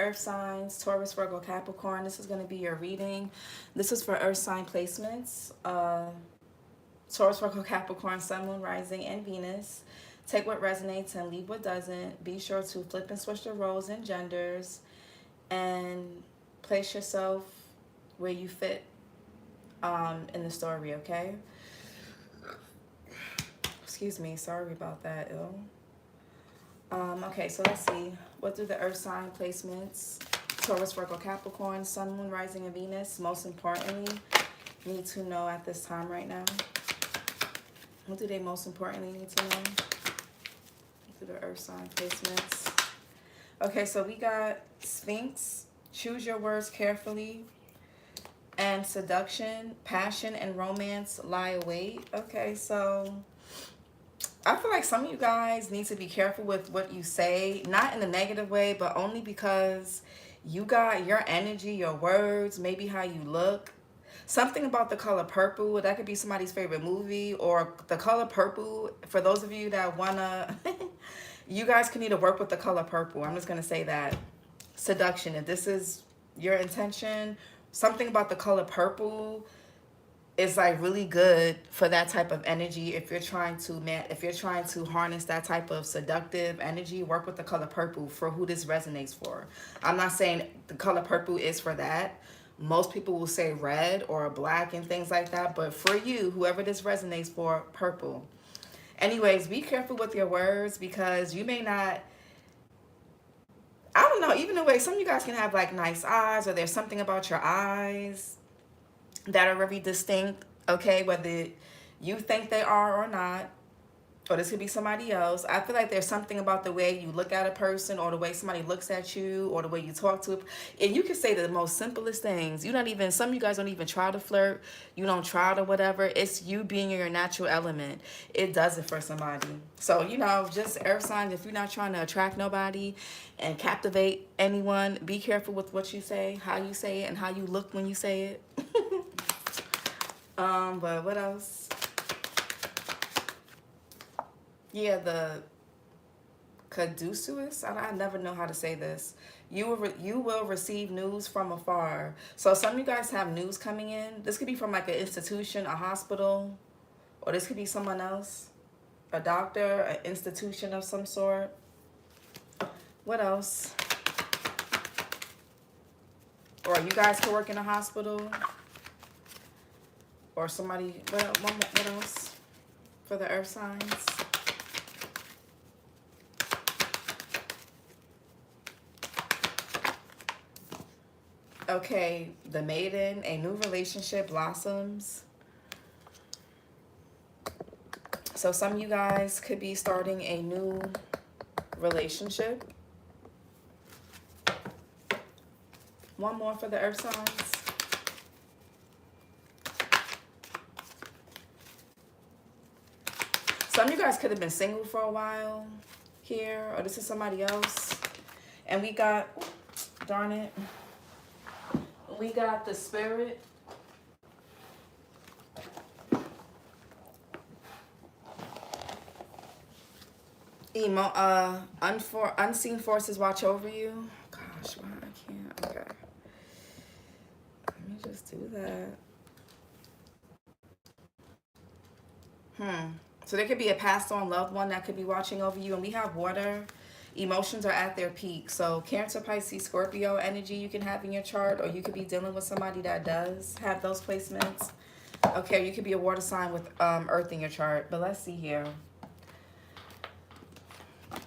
earth signs, Taurus, Virgo, Capricorn. This is going to be your reading. This is for earth sign placements. Taurus, Virgo, Capricorn, Sun, Moon, Rising, and Venus. Take what resonates and leave what doesn't. Be sure to flip and switch the roles and genders. And place yourself where you fit in the story, okay? Excuse me, sorry about that, ill. Okay, so let's see. What do the earth sign placements, Taurus, Virgo, Capricorn, Sun, Moon, Rising, and Venus, most importantly, need to know at this time right now? What do they most importantly need to know? What do the earth sign placements? Okay, so we got Sphinx, choose your words carefully, and seduction, passion, and romance lie await. Okay, so I feel like some of you guys need to be careful with what you say, not in a negative way, but only because you got your energy, your words, maybe how you look. Something about the color purple, that could be somebody's favorite movie, or the color purple, for those of you that wanna, you guys can need to work with the color purple. I'm just gonna say that. Seduction, if this is your intention, something about the color purple is like really good for that type of energy. If you're trying to harness that type of seductive energy, work with the color purple for who this resonates for. I'm not saying the color purple is for that. Most people will say red or black and things like that, but for you, whoever this resonates for, purple. Anyways, be careful with your words, because you may not, I don't know, even the way some of you guys can have like nice eyes, or there's something about your eyes that are very distinct, okay, whether you think they are or not, or this could be somebody else. I feel like there's something about the way you look at a person, or the way somebody looks at you, or the way you talk to it. And you can say the most simplest things. Some of you guys don't even try to flirt. You don't try to whatever. It's you being in your natural element. It does it for somebody. So, just earth signs, if you're not trying to attract nobody and captivate anyone, be careful with what you say, how you say it, and how you look when you say it. But what else? Yeah, the caduceus. I never know how to say this. You will receive news from afar. So some of you guys have news coming in. This could be from like an institution, a hospital, or this could be someone else, a doctor, an institution of some sort. What else? Or you guys could work in a hospital. Or somebody, what else for the earth signs? Okay, the maiden, a new relationship blossoms. So some of you guys could be starting a new relationship. One more for the earth signs. Some of you guys could have been single for a while here, or this is somebody else. And we got, darn it, we got the spirit. Unseen forces watch over you. Gosh, why I can't, okay. Let me just do that. So there could be a passed on loved one that could be watching over you. And we have water. Emotions are at their peak. So Cancer, Pisces, Scorpio energy you can have in your chart. Or you could be dealing with somebody that does have those placements. Okay, you could be a water sign with earth in your chart. But let's see here.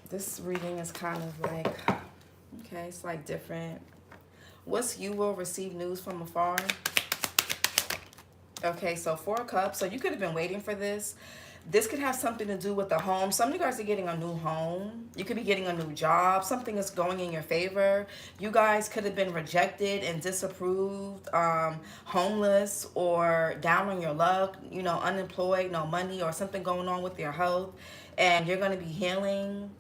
This reading is kind of like, okay, it's like different. What's you will receive news from afar? Okay, so 4 of Cups. So you could have been waiting for this. This could have something to do with the home. Some of you guys are getting a new home. You could be getting a new job. Something is going in your favor. You guys could have been rejected and disapproved, homeless, or down on your luck, unemployed, no money, or something going on with your health. And you're going to be healing.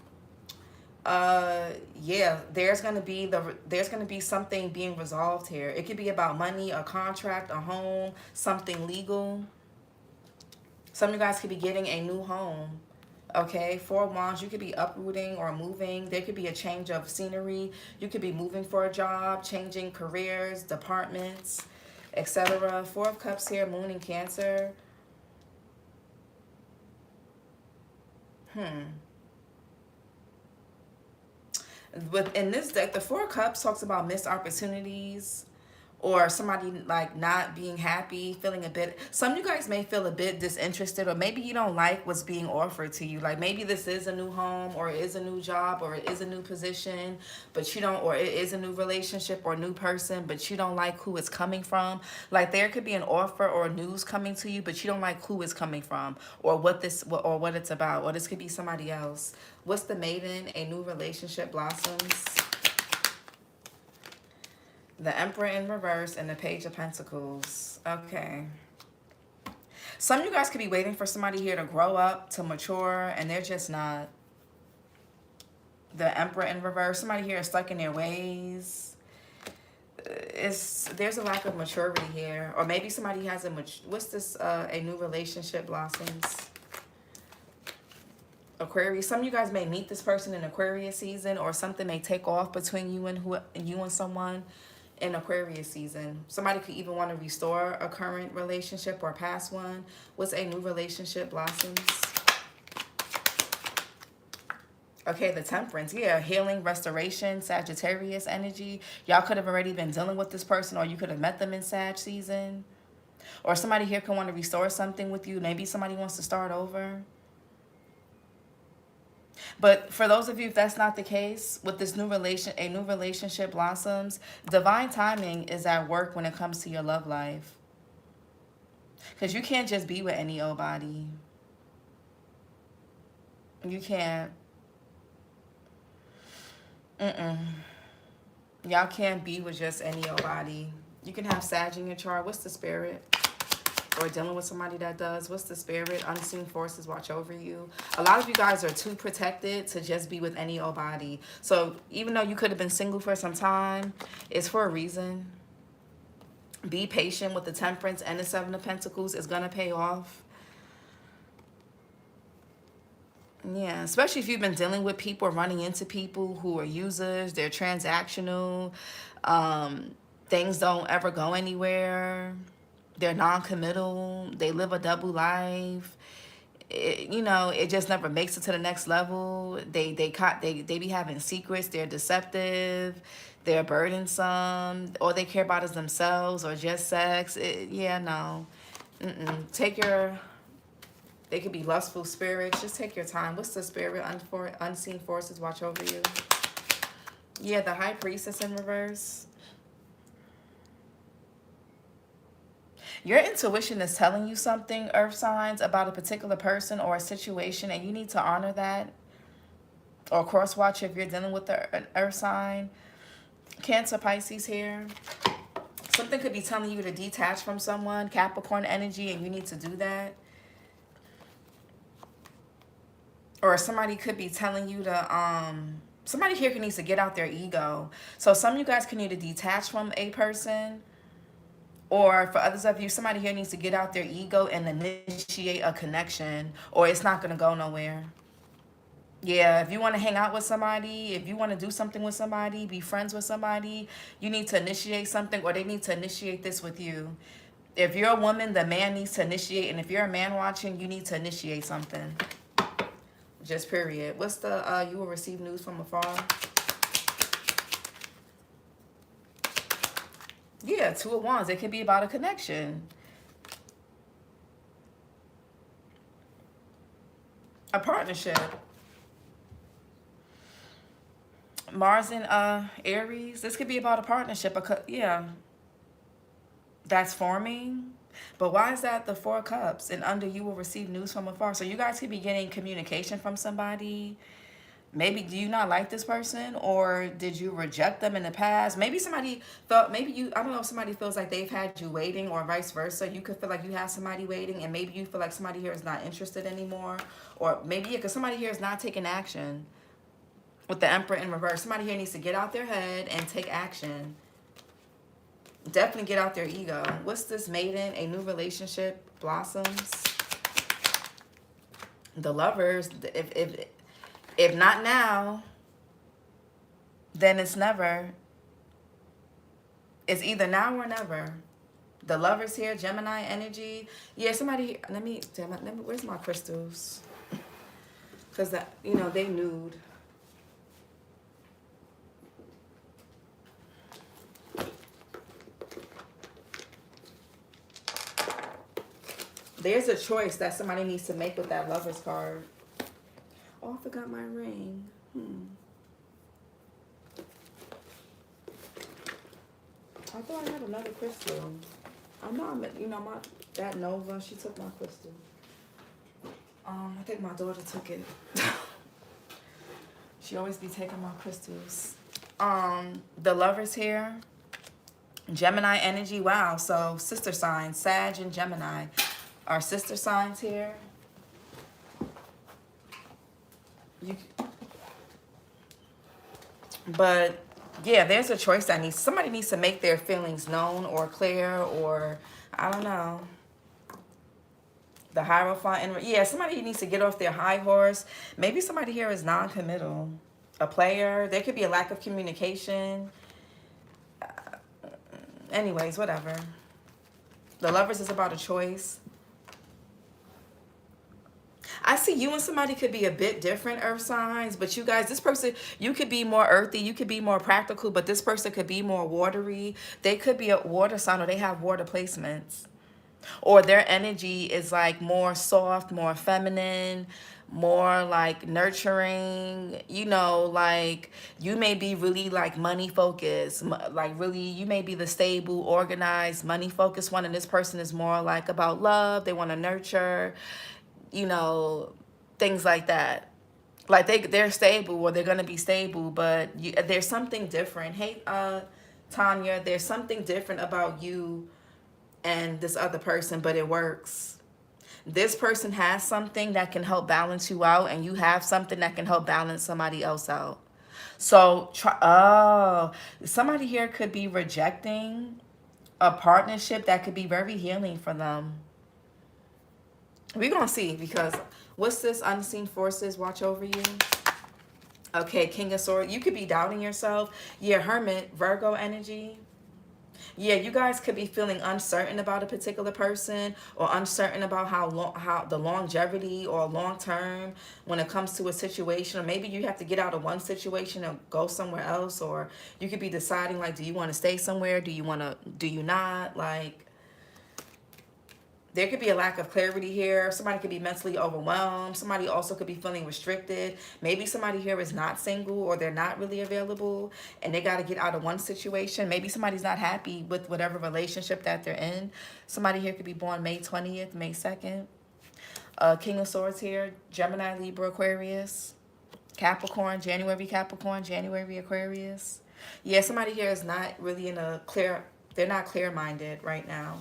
Yeah, there's going to be something being resolved here. It could be about money, a contract, a home, something legal. Some of you guys could be getting a new home. Okay, Four of Wands, you could be uprooting or moving. There could be a change of scenery. You could be moving for a job, changing careers, departments, etc. Four of Cups here, Moon in Cancer. Within this deck, the Four of Cups talks about missed opportunities, or somebody like not being happy, feeling a bit, some of you guys may feel a bit disinterested, or maybe you don't like what's being offered to you. Like maybe this is a new home, or it is a new job, or it is a new position, but you don't, or it is a new relationship or new person, but you don't like who it's coming from. Like there could be an offer or news coming to you, but you don't like who it's coming from, or what it's about, or this could be somebody else. What's the Maiden? A new relationship blossoms. The Emperor in reverse and the Page of Pentacles. Okay. Some of you guys could be waiting for somebody here to grow up, to mature, and they're just not. The Emperor in reverse. Somebody here is stuck in their ways. There's a lack of maturity here. Or maybe somebody has what's this? A new relationship blossoms. Aquarius. Some of you guys may meet this person in Aquarius season, or something may take off between you and someone in Aquarius season. Somebody could even want to restore a current relationship or a past one. What's a new relationship blossoms? Okay, the Temperance. Yeah, healing, restoration, Sagittarius energy. Y'all could have already been dealing with this person, or you could have met them in Sag season. Or somebody here can want to restore something with you. Maybe somebody wants to start over. But for those of you, if that's not the case, with this a new relationship blossoms, divine timing is at work when it comes to your love life. Because you can't just be with any old body. You can't. Y'all can't be with just any old body. You can have Sag in your chart. What's the Spirit? Or dealing with somebody that does. What's the Spirit? Unseen forces watch over you. A lot of you guys are too protected to just be with any old body. So even though you could have been single for some time, it's for a reason. Be patient with the Temperance and the Seven of Pentacles. It's going to pay off. Yeah, especially if you've been dealing with people, running into people who are users. They're transactional. Things don't ever go anywhere. They're non-committal. They live a double life. It just never makes it to the next level. They be having secrets. They're deceptive. They're burdensome. All they care about is themselves or just sex. No. They could be lustful spirits. Just take your time. What's the Spirit? Unseen forces watch over you. Yeah, the High Priestess in reverse. Your intuition is telling you something, earth signs, about a particular person or a situation, and you need to honor that. Or cross watch if you're dealing with an earth sign. Cancer, Pisces here. Something could be telling you to detach from someone, Capricorn energy, and you need to do that. Or somebody could be telling you to, somebody here needs to get out their ego. So some of you guys can need to detach from a person. Or for others of you, somebody here needs to get out their ego and initiate a connection, or it's not going to go nowhere. Yeah, if you want to hang out with somebody, if you want to do something with somebody, be friends with somebody, you need to initiate something, or they need to initiate this with you. If you're a woman, the man needs to initiate, and if you're a man watching, you need to initiate something. Just period. What's the, you will receive news from afar? Yeah, Two of Wands. It could be about a connection. A partnership. Mars in Aries. This could be about a partnership. Yeah. That's forming. But why is that the Four of Cups? And under you will receive news from afar. So you guys could be getting communication from somebody. Maybe do you not like this person, or did you reject them in the past? Maybe somebody felt, I don't know if somebody feels like they've had you waiting, or vice versa. You could feel like you have somebody waiting, and maybe you feel like somebody here is not interested anymore. Or maybe, because somebody here is not taking action. With the Emperor in reverse, somebody here needs to get out their head and take action. Definitely get out their ego. What's this Maiden? A new relationship blossoms. The Lovers, if not now, then it's never. It's either now or never. The Lovers here, Gemini energy. Yeah, somebody, let me, where's my crystals? Because, you know, they nude. There's a choice that somebody needs to make with that Lovers card. Oh, I forgot my ring. I thought I had another crystal. I know, that Nova, she took my crystal. I think my daughter took it. She always be taking my crystals. The Lovers here. Gemini energy. Wow. So sister signs, Sag and Gemini are sister signs here. But yeah, there's a choice that somebody needs to make their feelings known or clear, or I don't know. The Hierophant, and yeah, somebody needs to get off their high horse. Maybe somebody here is non-committal, a player. There could be a lack of communication. Anyways, whatever. The Lovers is about a choice. I see you and somebody could be a bit different, earth signs, but you guys, this person, you could be more earthy, you could be more practical, but this person could be more watery. They could be a water sign, or they have water placements. Or their energy is like more soft, more feminine, more like nurturing, you know, like you may be really like money focused, like really you may be the stable, organized, money focused one, and this person is more like about love. They want to nurture, you know, things like that. Like they're stable, or they're going to be stable, but there's something different. Hey, Tanya, there's something different about you and this other person, but it works. This person has something that can help balance you out, and you have something that can help balance somebody else out. So somebody here could be rejecting a partnership that could be very healing for them. We're gonna see, because what's this? Unseen forces watch over you. Okay, King of Swords. You could be doubting yourself. Yeah, Hermit, Virgo energy. Yeah, you guys could be feeling uncertain about a particular person, or uncertain about how the longevity or long term when it comes to a situation. Or maybe you have to get out of one situation and go somewhere else, or you could be deciding, like, do you want to stay somewhere? Do you not? Like, there could be a lack of clarity here. Somebody could be mentally overwhelmed. Somebody also could be feeling restricted. Maybe somebody here is not single, or they're not really available, and they got to get out of one situation. Maybe somebody's not happy with whatever relationship that they're in. Somebody here could be born May 20th, May 2nd. King of Swords here, Gemini, Libra, Aquarius, Capricorn, January Aquarius. Yeah, somebody here is not really they're not clear-minded right now.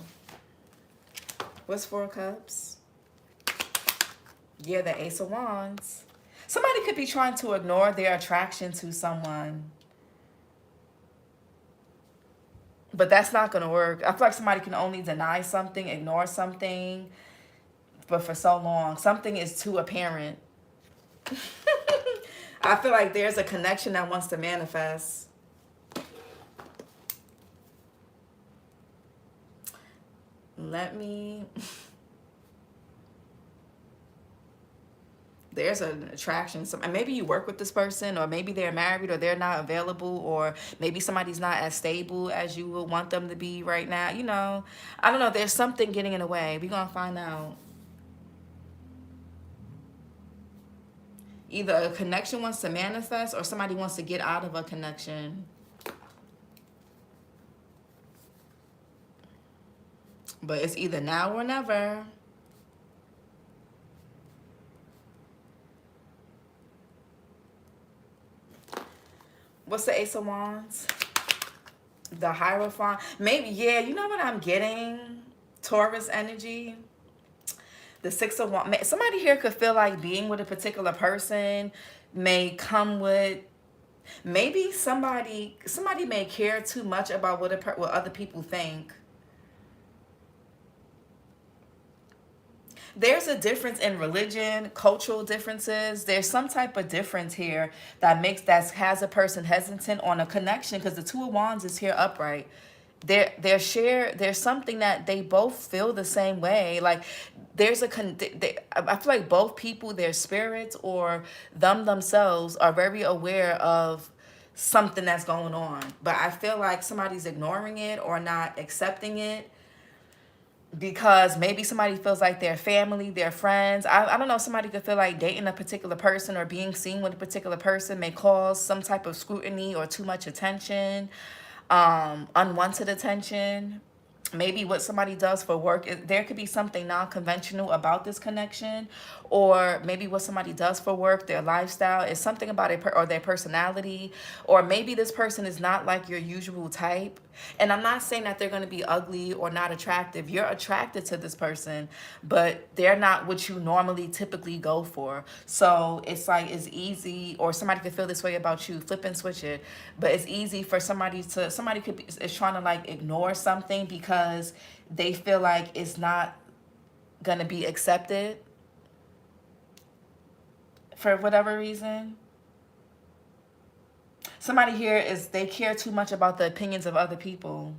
What's Four of Cups? Yeah, the Ace of Wands. Somebody could be trying to ignore their attraction to someone, but that's not going to work. I feel like somebody can only deny something, ignore something, but for so long. Something is too apparent. I feel like there's a connection that wants to manifest. There's an attraction. Maybe you work with this person, or maybe they're married, or they're not available, or maybe somebody's not as stable as you would want them to be right now. You know, I don't know. There's something getting in the way. We're going to find out. Either a connection wants to manifest, or somebody wants to get out of a connection. But it's either now or never. What's the Ace of Wands? The Hierophant. Maybe, yeah, you know what I'm getting? Taurus energy. The Six of Wands. Somebody here could feel like being with a particular person may come with, maybe somebody may care too much about what other people think. There's a difference in religion, cultural differences. There's some type of difference here that has a person hesitant on a connection, because the Two of Wands is here upright. There's something that they both feel the same way. Like there's I feel like both people, their spirits or themselves are very aware of something that's going on. But I feel like somebody's ignoring it or not accepting it, because maybe somebody feels like their family, their friends. I don't know, somebody could feel like dating a particular person or being seen with a particular person may cause some type of scrutiny or too much attention, unwanted attention. Maybe what somebody does for work, there could be something non-conventional about this connection, or maybe what somebody does for work, their lifestyle is something about it, or their personality, or maybe this person is not like your usual type. And I'm not saying that they're going to be ugly or not attractive. You're attracted to this person, but they're not what you normally typically go for. So it's like, it's easy, or somebody could feel this way about you, flip and switch it. But it's easy for somebody could be, is trying to like ignore something because they feel like it's not going to be accepted for whatever reason. Somebody here they care too much about the opinions of other people.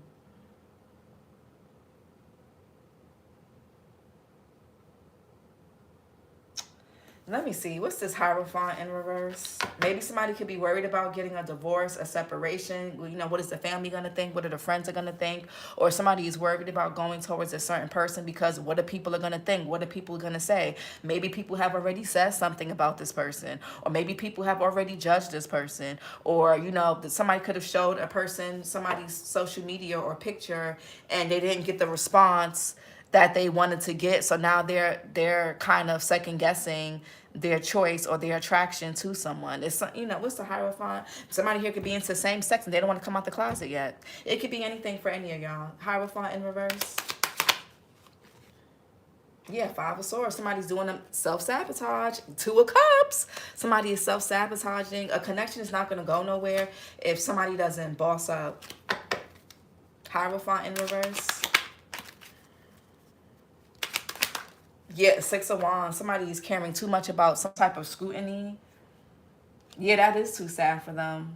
Let me see. What's this Hierophant in reverse? Maybe somebody could be worried about getting a divorce, a separation. You know, what is the family going to think? What are the friends are going to think? Or somebody is worried about going towards a certain person because what are people are going to think? What are people going to say? Maybe people have already said something about this person. Or maybe people have already judged this person. Or, you know, somebody could have showed a person somebody's social media or picture and they didn't get the response that they wanted to get. So now they're kind of second guessing their choice or their attraction to someone. It's, you know, what's the Hierophant? Somebody here could be into same sex and they don't want to come out the closet yet. It could be anything for any of y'all. Hierophant in reverse. Yeah, Five of Swords. Somebody's doing a self-sabotage. Two of Cups. Somebody is self-sabotaging. A connection is not going to go nowhere if somebody doesn't boss up. Hierophant in reverse. Yeah, Six of Wands. Somebody is caring too much about some type of scrutiny. Yeah, that is too sad for them.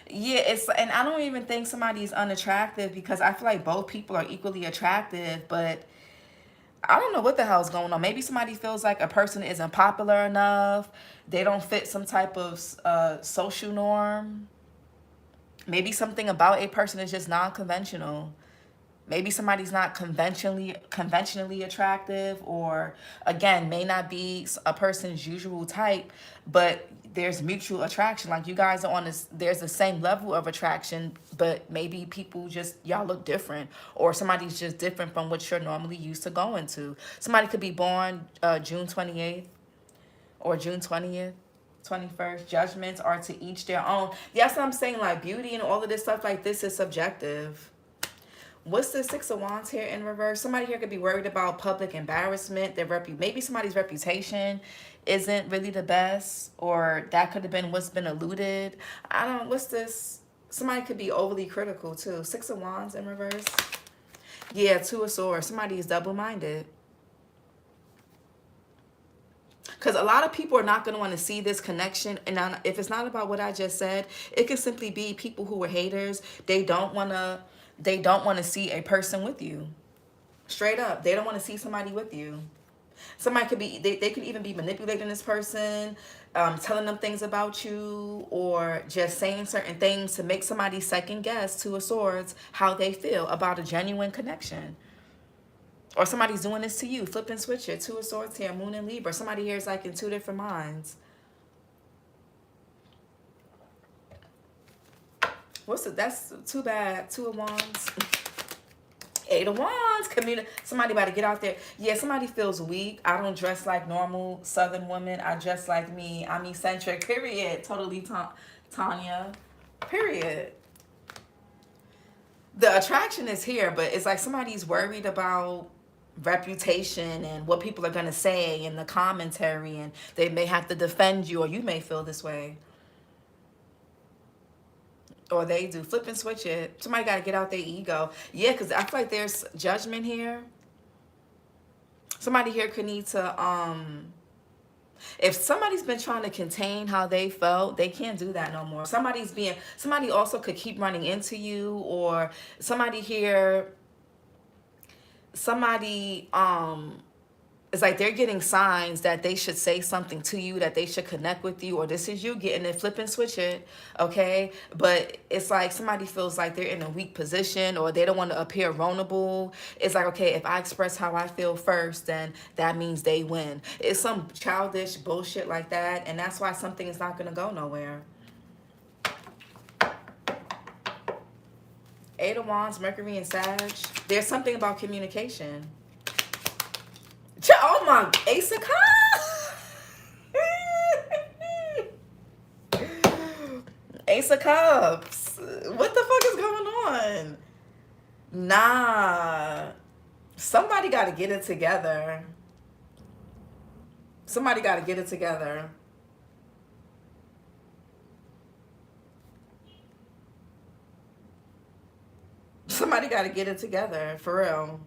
Yeah, and I don't even think somebody is unattractive, because I feel like both people are equally attractive, but I don't know what the hell's going on. Maybe somebody feels like a person isn't popular enough. They don't fit some type of social norm. Maybe something about a person is just non-conventional. Maybe somebody's not conventionally attractive, or again, may not be a person's usual type, but there's mutual attraction. Like you guys are on this, there's the same level of attraction, but maybe people just, y'all look different, or somebody's just different from what you're normally used to going to. Somebody could be born June 28th or June 20th. 21st. Judgments are to each their own. That's what I'm saying. Like beauty and all of this stuff like this is subjective. What's the Six of Wands here in reverse? Somebody here could be worried about public embarrassment. Maybe somebody's reputation isn't really the best, or that could have been what's been alluded. I don't know. What's this? Somebody could be overly critical too. Six of Wands in reverse. Yeah, Two of Swords. Somebody is double-minded. Because a lot of people are not going to want to see this connection. And if it's not about what I just said, it could simply be people who are haters. They don't want to see a person with you. Straight up. They don't want to see somebody with you. Somebody could be, they could even be manipulating this person, telling them things about you, or just saying certain things to make somebody second guess, Two of Swords, how they feel about a genuine connection. Or somebody's doing this to you. Flip and switch it. Two of Swords here, Moon and Libra. Somebody here is like in two different minds. That's too bad. Two of Wands. Eight of Wands. Somebody about to get out there. Yeah, somebody feels weak. I don't dress like normal Southern women. I dress like me. I'm eccentric. Period. Totally Tanya. Period. The attraction is here, but it's like somebody's worried about reputation and what people are going to say and the commentary, and they may have to defend you, or you may feel this way. Or they do. Flip and switch it. Somebody got to get out their ego. Yeah, because I feel like there's judgment here. Somebody here could need to, if somebody's been trying to contain how they felt, they can't do that no more. Somebody also could keep running into you, or somebody here, it's like they're getting signs that they should say something to you, that they should connect with you, or this is you getting it, flip and switch it, okay? But it's like somebody feels like they're in a weak position, or they don't want to appear vulnerable. It's like, okay, if I express how I feel first, then that means they win. It's some childish bullshit like that, and that's why something is not going to go nowhere. Eight of Wands, Mercury and Sag. There's something about communication. Oh my, Ace of Cups. Ace of Cups. What the fuck is going on? Nah. Somebody got to get it together. Somebody got to get it together. Somebody got to get it together, for real.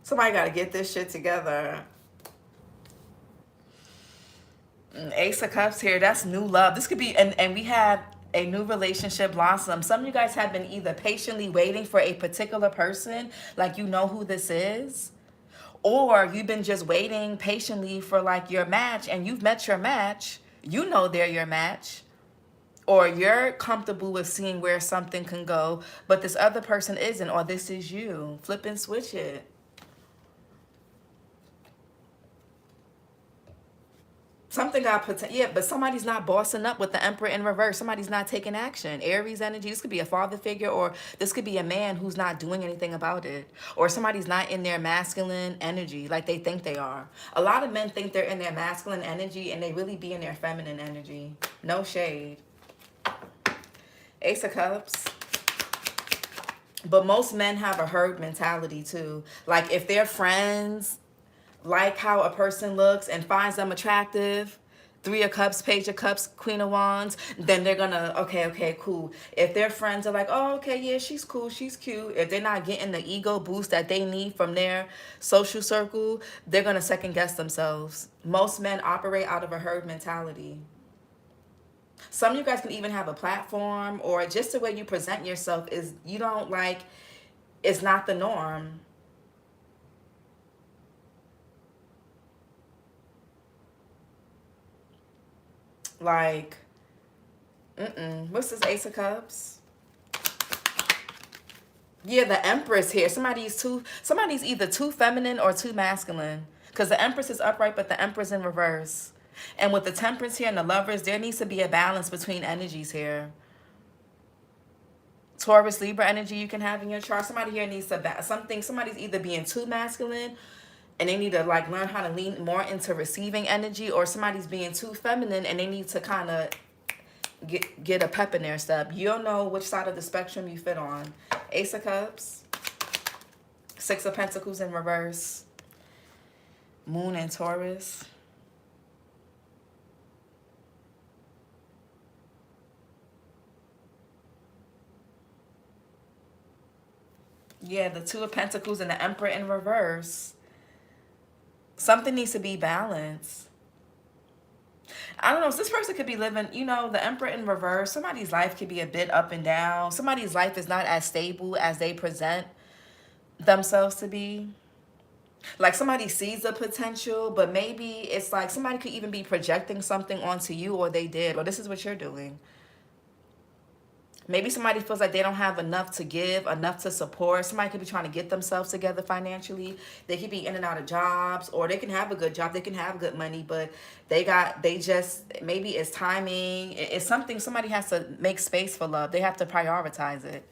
Somebody got to get this shit together. Ace of Cups here. That's new love. This could be, and we have a new relationship blossom. Some of you guys have been either patiently waiting for a particular person, like you know who this is, or you've been just waiting patiently for like your match, and you've met your match. You know they're your match. Or you're comfortable with seeing where something can go, but this other person isn't, or this is you. Flip and switch it. Something got put, yeah, but somebody's not bossing up with the Emperor in reverse. Somebody's not taking action. Aries energy. This could be a father figure, or this could be a man who's not doing anything about it. Or somebody's not in their masculine energy like they think they are. A lot of men think they're in their masculine energy, and they really be in their feminine energy. No shade. Ace of Cups. But most men have a herd mentality too. Like if their friends like how a person looks and finds them attractive, Three of Cups, Page of Cups, Queen of Wands, then they're gonna, okay, cool. If their friends are like, oh, okay, yeah, she's cool, she's cute. If they're not getting the ego boost that they need from their social circle, they're gonna second guess themselves. Most men operate out of a herd mentality. Some of you guys can even have a platform, or just the way you present yourself is, you don't like, it's not the norm. Like, what's this Ace of Cups? Yeah, the Empress here. Somebody's either too feminine or too masculine. Because the Empress is upright, but the Empress in reverse. And with the Temperance here and the Lovers, there needs to be a balance between energies here. Taurus, Libra energy you can have in your chart. Somebody here needs to somebody's either being too masculine and they need to like learn how to lean more into receiving energy, or somebody's being too feminine and they need to kind of get a pep in their step. You don't know which side of the spectrum you fit on. Ace of Cups, Six of Pentacles in reverse, Moon and Taurus. Yeah, the Two of Pentacles and the Emperor in reverse. Something needs to be balanced. I don't know. So this person could be living, you know, the Emperor in reverse. Somebody's life could be a bit up and down. Somebody's life is not as stable as they present themselves to be. Like somebody sees the potential, but maybe it's like somebody could even be projecting something onto you, or they did, or this is what you're doing. Maybe somebody feels like they don't have enough to give, enough to support. Somebody could be trying to get themselves together financially. They could be in and out of jobs, or they can have a good job. They can have good money, but maybe it's timing. It's something, somebody has to make space for love. They have to prioritize it.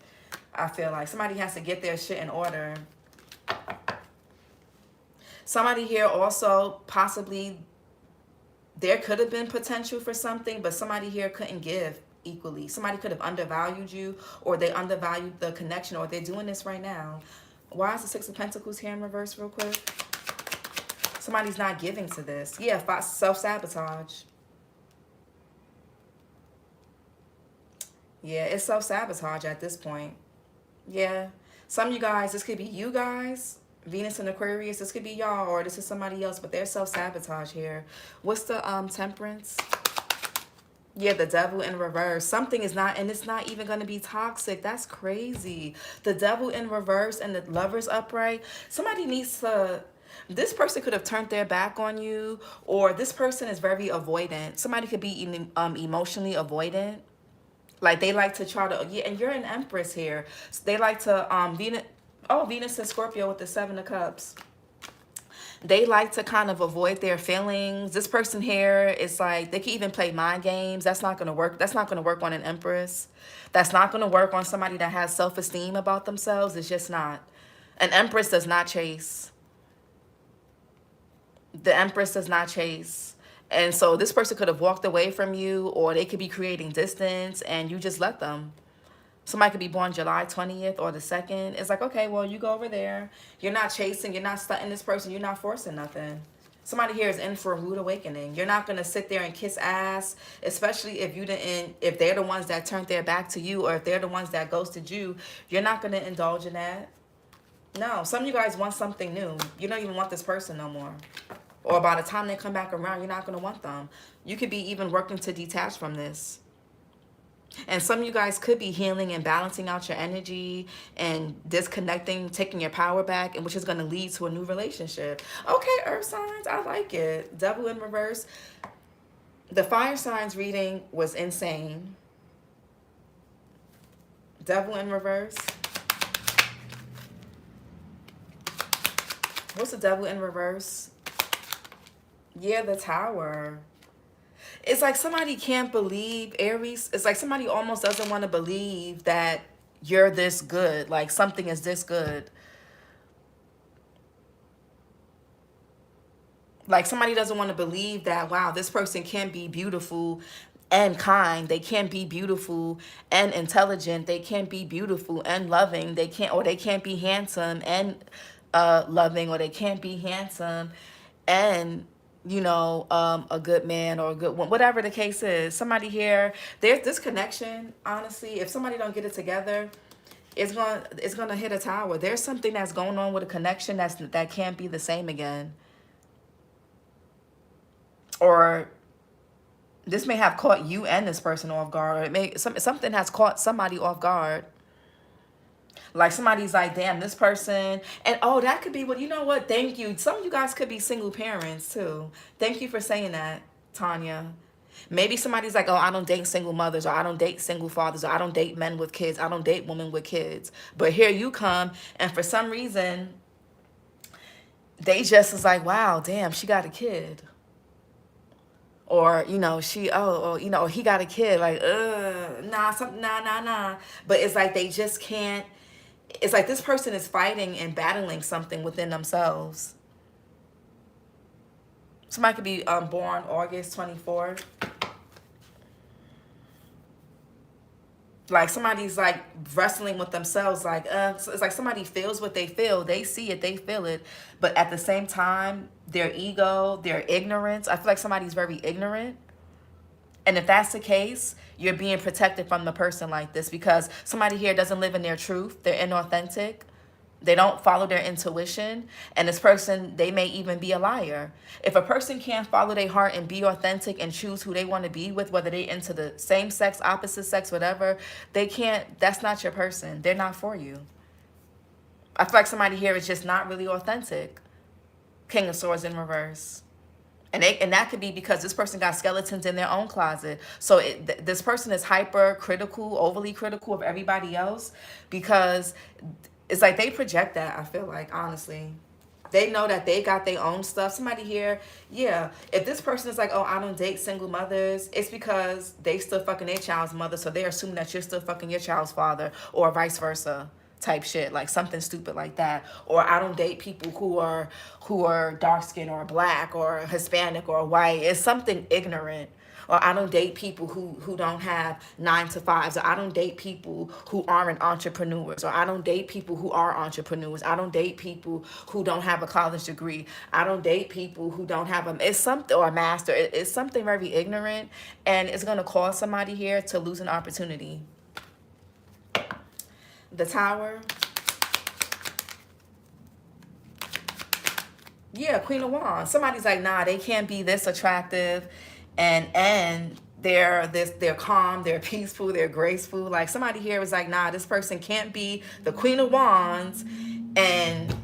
I feel like somebody has to get their shit in order. Somebody here also, possibly, there could have been potential for something, but somebody here couldn't give equally. Somebody could have undervalued you, or they undervalued the connection, or they're doing this right now. Why is the Six of Pentacles here in reverse real quick? Somebody's not giving to this. Yeah, self-sabotage. Yeah, it's self-sabotage at this point. Yeah. Some of you guys, this could be you guys, Venus and Aquarius, this could be y'all, or this is somebody else, but there's self-sabotage here. What's the Temperance? Yeah, the devil in reverse. Something is not, and it's not even going to be toxic. That's crazy. The devil in reverse and the lovers upright. Somebody needs to, this person could have turned their back on you, or this person is very avoidant. Somebody could be emotionally avoidant. Like they like to try to, yeah, and you're an Empress here. So they like to, Venus and Scorpio with the Seven of Cups. They like to kind of avoid their feelings. This person here is like, they can even play mind games. That's not going to work. That's not going to work on an Empress. That's not going to work on somebody that has self-esteem about themselves. It's just not. An Empress does not chase. The Empress does not chase. And so this person could have walked away from you, or they could be creating distance and you just let them. Somebody could be born July 20th or the 2nd. It's like, okay, well, you go over there. You're not chasing. You're not stunting this person. You're not forcing nothing. Somebody here is in for a rude awakening. You're not going to sit there and kiss ass, especially if you didn't, if they're the ones that turned their back to you, or if they're the ones that ghosted you. You're not going to indulge in that. No, some of you guys want something new. You don't even want this person no more. Or by the time they come back around, you're not going to want them. You could be even working to detach from this. And some of you guys could be healing and balancing out your energy and disconnecting, taking your power back, and which is going to lead to a new relationship. Okay, earth signs, I like it. Devil in reverse. The fire signs reading was insane. Devil in reverse. What's the devil in reverse? Yeah, the Tower. It's like somebody can't believe, Aries. It's like somebody almost doesn't want to believe that you're this good. Like something is this good. Like somebody doesn't want to believe that, wow, this person can be beautiful and kind. They can be beautiful and intelligent. They can be beautiful and loving. They can't, or they can't be handsome and loving, or they can't be handsome and, you know, a good man or a good one, whatever the case is. Somebody here, there's this connection, honestly. If somebody don't get it together, it's gonna hit a tower. There's something that's going on with a connection that can't be the same again. Or this may have caught you and this person off guard. Or it may something has caught somebody off guard. Like somebody's like, damn, this person. And oh, that could be what, you know what? Thank you. Some of you guys could be single parents too. Thank you for saying that, Tanya. Maybe somebody's like, oh, I don't date single mothers, or I don't date single fathers, or I don't date men with kids. I don't date women with kids. But here you come, and for some reason, they just is like, wow, damn, she got a kid. Or, you know, you know, he got a kid. Like, nah. But it's like they just can't. It's like this person is fighting and battling something within themselves. Somebody could be born August 24th. Like somebody's like wrestling with themselves. Like, so it's like somebody feels what they feel. They see it, they feel it. But at the same time, their ego, their ignorance. I feel like somebody's very ignorant. And if that's the case, you're being protected from the person like this, because somebody here doesn't live in their truth. They're inauthentic. They don't follow their intuition. And this person, they may even be a liar. If a person can't follow their heart and be authentic and choose who they want to be with, whether they're into the same sex, opposite sex, whatever, they can't, that's not your person. They're not for you. I feel like somebody here is just not really authentic. King of Swords in reverse. And that could be because this person got skeletons in their own closet. So this person is hyper critical, overly critical of everybody else, because it's like they project that, I feel like, honestly. They know that they got their own stuff. Somebody here, yeah, if this person is like, oh, I don't date single mothers, it's because they still fucking their child's mother, so they're assuming that you're still fucking your child's father, or vice versa. Type shit, like something stupid like that. Or I don't date people who are dark skinned or black or Hispanic or white. It's something ignorant. Or I don't date people who don't have 9 to 5s. Or I don't date people who aren't entrepreneurs. Or I don't date people who are entrepreneurs. I don't date people who don't have a college degree. I don't date people who don't have it's something, or a master. It's something very ignorant, and it's gonna cause somebody here to lose an opportunity. The Tower. Yeah, Queen of Wands. Somebody's like, nah, they can't be this attractive and they're calm, they're peaceful, they're graceful. Like somebody here is like, nah, this person can't be the Queen of Wands and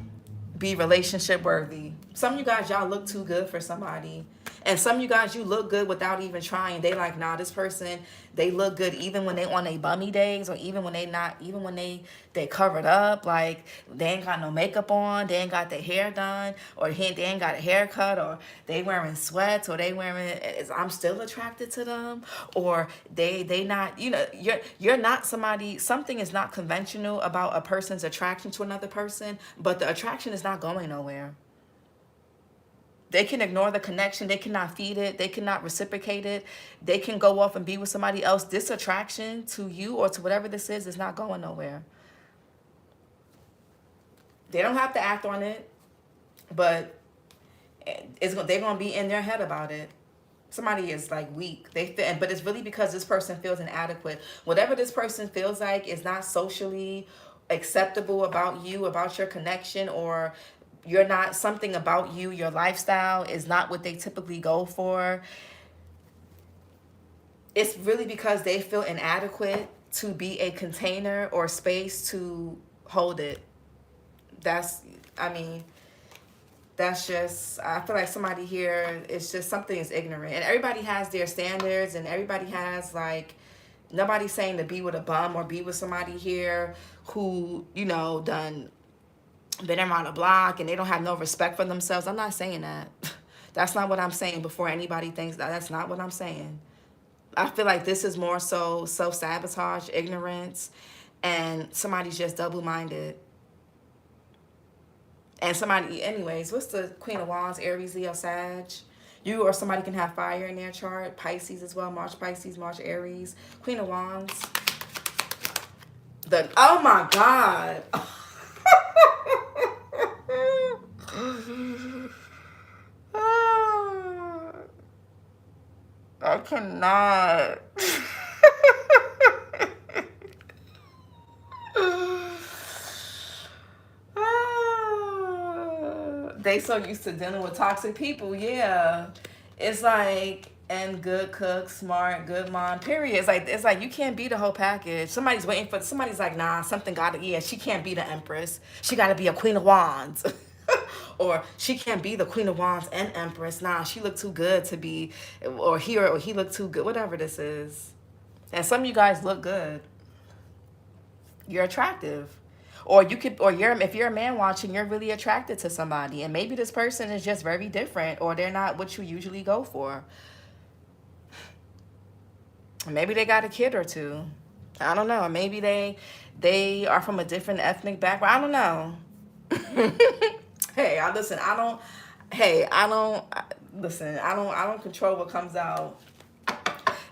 be relationship worthy. Some of you guys, y'all look too good for somebody. And some of you guys, you look good without even trying. They like, nah, this person, they look good even when they on their bummy days, or even when they not, even when they covered up, like they ain't got no makeup on, they ain't got their hair done, or they ain't got a haircut, or they wearing sweats, or they wearing, I'm still attracted to them, or they not, you know, you're not somebody, something is not conventional about a person's attraction to another person, but the attraction is not going nowhere. They can ignore the connection. They cannot feed it. They cannot reciprocate it. They can go off and be with somebody else. This attraction to you or to whatever this is not going nowhere. They don't have to act on it, but they're going to be in their head about it. Somebody is like weak. But it's really because this person feels inadequate. Whatever this person feels like is not socially acceptable about you, about your connection, or you're not, something about you, your lifestyle is not what they typically go for. It's really because they feel inadequate to be a container or space to hold it. That's just, I feel like somebody here, it's just something is ignorant. And everybody has their standards, and everybody has, like, nobody's saying to be with a bum or be with somebody here who, you know, been around the block and they don't have no respect for themselves. I'm not saying that. That's not what I'm saying before anybody thinks that. That's not what I'm saying. I feel like this is more so self-sabotage, ignorance, and somebody's just double-minded. And somebody, anyways, what's the Queen of Wands? Aries, Leo, Sag. You or somebody can have fire in their chart. Pisces as well. March Pisces, March Aries. Queen of Wands. Oh my God. I cannot. They so used to dealing with toxic people. Yeah, it's like, and good cook, smart, good mom. Period. It's like you can't be the whole package. Somebody's waiting for. Somebody's like, nah, something got to. Yeah, she can't be the Empress. She got to be a Queen of Wands. Or she can't be the Queen of Wands and Empress. Nah, she looked too good to be, or he looked too good. Whatever this is. And some of you guys look good. You're attractive. Or you could, or if you're a man watching, you're really attracted to somebody, and maybe this person is just very different, or they're not what you usually go for. Maybe they got a kid or two. I don't know. Maybe they are from a different ethnic background. I don't know. Hey, I don't control what comes out.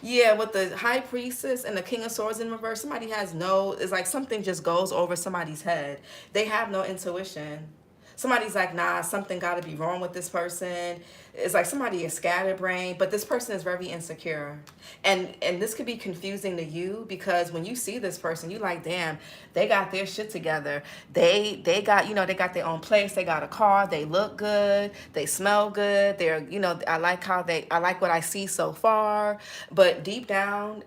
Yeah, with the High Priestess and the King of Swords in reverse, somebody has it's like something just goes over somebody's head. They have no intuition. Somebody's like, nah, something got to be wrong with this person. It's like somebody is scatterbrained, but this person is very insecure. And this could be confusing to you, because when you see this person, you like, damn, they got their shit together. They got, they got their own place. They got a car. They look good. They smell good. They're, I like what I see so far. But deep down,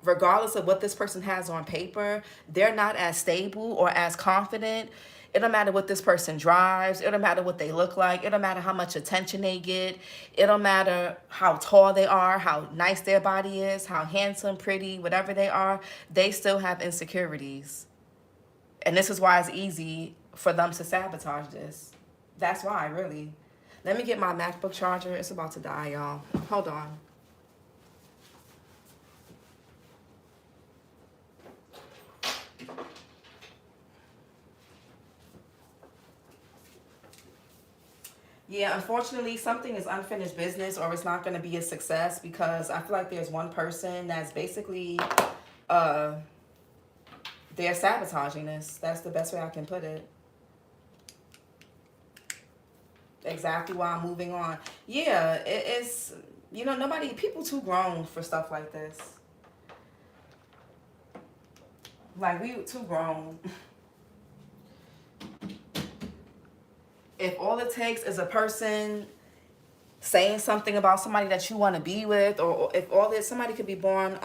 regardless of what this person has on paper, they're not as stable or as confident. It don't matter what this person drives. It don't matter what they look like. It don't matter how much attention they get. It don't matter how tall they are, how nice their body is, how handsome, pretty, whatever they are. They still have insecurities. And this is why it's easy for them to sabotage this. That's why, really. Let me get my MacBook charger. It's about to die, y'all. Hold on. Yeah, unfortunately, something is unfinished business, or it's not going to be a success, because I feel like there's one person that's basically, they're sabotaging this. That's the best way I can put it. Exactly why I'm moving on. Yeah, it's, people too grown for stuff like this. Like, we too grown. If all it takes is a person saying something about somebody that you want to be with, or if all this, somebody could be born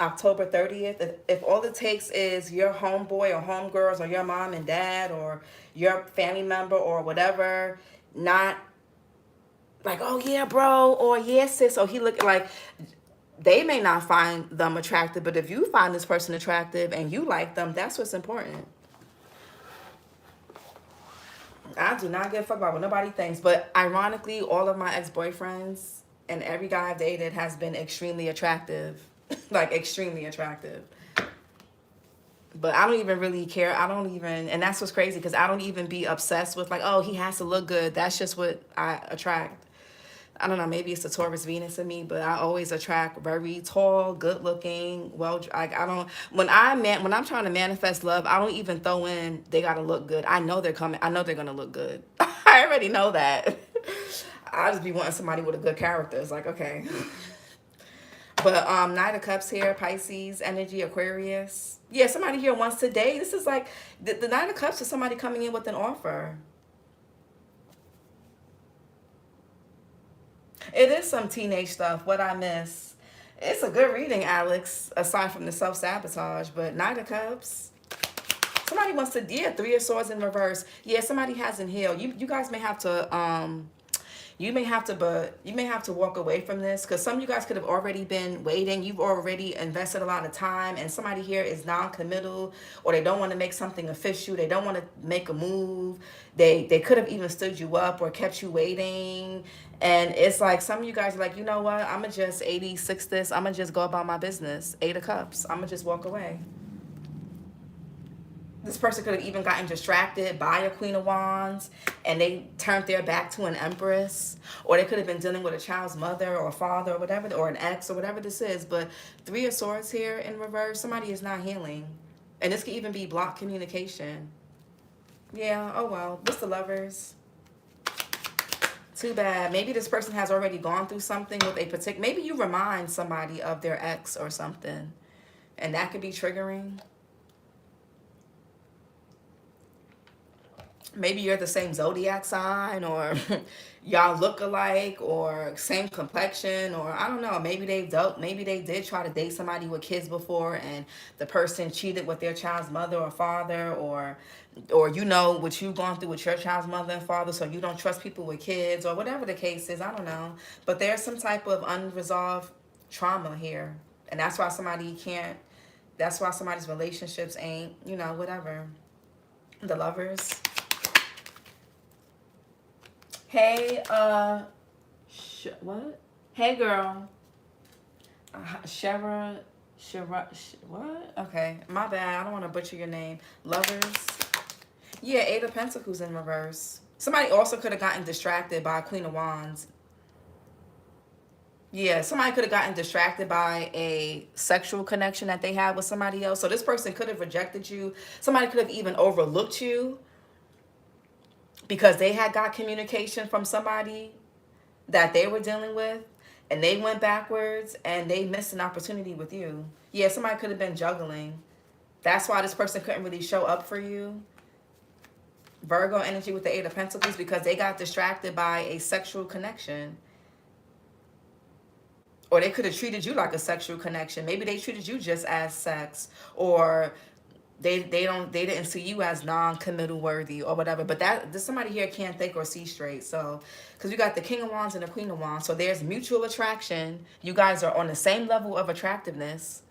October 30th. If all it takes is your homeboy or homegirls or your mom and dad or your family member or whatever, not like, oh yeah, bro, or yes, sis, or he look like, they may not find them attractive, but if you find this person attractive and you like them, that's what's important. I do not give a fuck about what nobody thinks. But ironically, all of my ex-boyfriends and every guy I've dated has been extremely attractive. Like, extremely attractive. But I don't even really care. I don't even, and that's what's crazy, because I don't even be obsessed with like, oh, he has to look good. That's just what I attract. I don't know, maybe it's the Taurus Venus in me, but I always attract very tall, good looking, well, like, I don't, when I'm trying to manifest love, I don't even throw in they gotta look good. I know they're coming. I know they're gonna look good. I already know that. I just be wanting somebody with a good character. It's like, okay. But Knight of Cups here, Pisces energy, Aquarius. Yeah, somebody here wants to date. This is like the Knight of Cups is somebody coming in with an offer. It is some teenage stuff. What I miss. It's a good reading, Alex, aside from the self-sabotage. But Knight of Cups. Somebody wants to, yeah, Three of Swords in reverse. Yeah, somebody hasn't healed. You guys may have to, you may have to walk away from this, because some of you guys could have already been waiting. You've already invested a lot of time, and somebody here is non-committal, or they don't want to make something official. They don't want to make a move. They could have even stood you up or kept you waiting. And it's like some of you guys are like, you know what? I'm going to just 86 this. I'm going to just go about my business. 8 of Cups. I'm going to just walk away. This person could have even gotten distracted by a Queen of Wands and they turned their back to an Empress. Or they could have been dealing with a child's mother or father or whatever, or an ex or whatever this is. But Three of Swords here in reverse, somebody is not healing. And this could even be blocked communication. Yeah, oh well. What's the Lovers? Too bad. Maybe this person has already gone through something with a particular... Maybe you remind somebody of their ex or something. And that could be triggering. Maybe you're the same zodiac sign, or y'all look alike, or same complexion, or I don't know. Maybe they did try to date somebody with kids before, and the person cheated with their child's mother or father, or you know what you've gone through with your child's mother and father, so you don't trust people with kids, or whatever the case is. I don't know. But there's some type of unresolved trauma here, and that's why somebody's relationships ain't, you know, whatever. The Lovers. Hey, what? Hey, girl. What? Okay, my bad. I don't want to butcher your name. Lovers. Yeah, 8 of Pentacles in reverse. Somebody also could have gotten distracted by Queen of Wands. Yeah, somebody could have gotten distracted by a sexual connection that they had with somebody else. So this person could have rejected you. Somebody could have even overlooked you, because they had got communication from somebody that they were dealing with, and they went backwards and they missed an opportunity with you. Yeah, somebody could have been juggling. That's why this person couldn't really show up for you. Virgo energy with the 8 of Pentacles, because they got distracted by a sexual connection. Or they could have treated you like a sexual connection. Maybe they treated you just as sex, or they didn't see you as non-committal worthy or whatever. But somebody here can't think or see straight. So, because you got the King of Wands and the Queen of Wands, so there's mutual attraction. You guys are on the same level of attractiveness,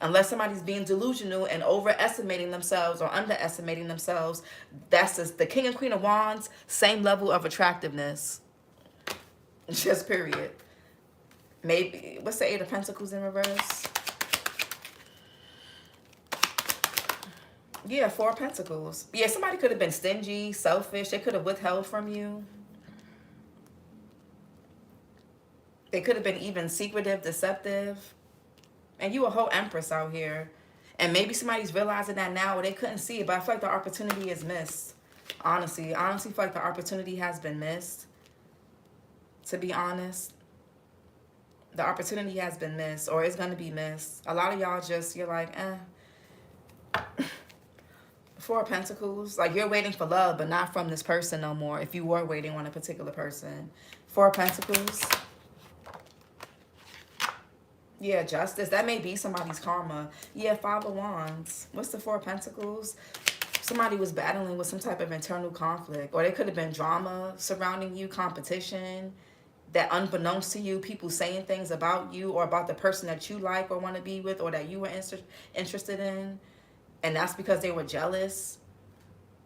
unless somebody's being delusional and overestimating themselves or underestimating themselves. That's just the King and Queen of Wands, same level of attractiveness. Just period. Maybe what's the 8 of Pentacles in reverse? Yeah, 4 of Pentacles. Yeah, somebody could have been stingy, selfish. They could have withheld from you. They could have been even secretive, deceptive. And you a whole Empress out here. And maybe somebody's realizing that now, or they couldn't see it. But I feel like the opportunity is missed. Honestly. I honestly feel like the opportunity has been missed. To be honest. The opportunity has been missed, or it's going to be missed. A lot of y'all just, you're like, Four of Pentacles. Like, you're waiting for love, but not from this person no more. If you were waiting on a particular person. Four of Pentacles. Yeah, justice. That may be somebody's karma. Yeah, Five of Wands. What's the Four of Pentacles? Somebody was battling with some type of internal conflict. Or there could have been drama surrounding you, competition. That unbeknownst to you, people saying things about you or about the person that you like or want to be with or that you were interested in. And that's because they were jealous.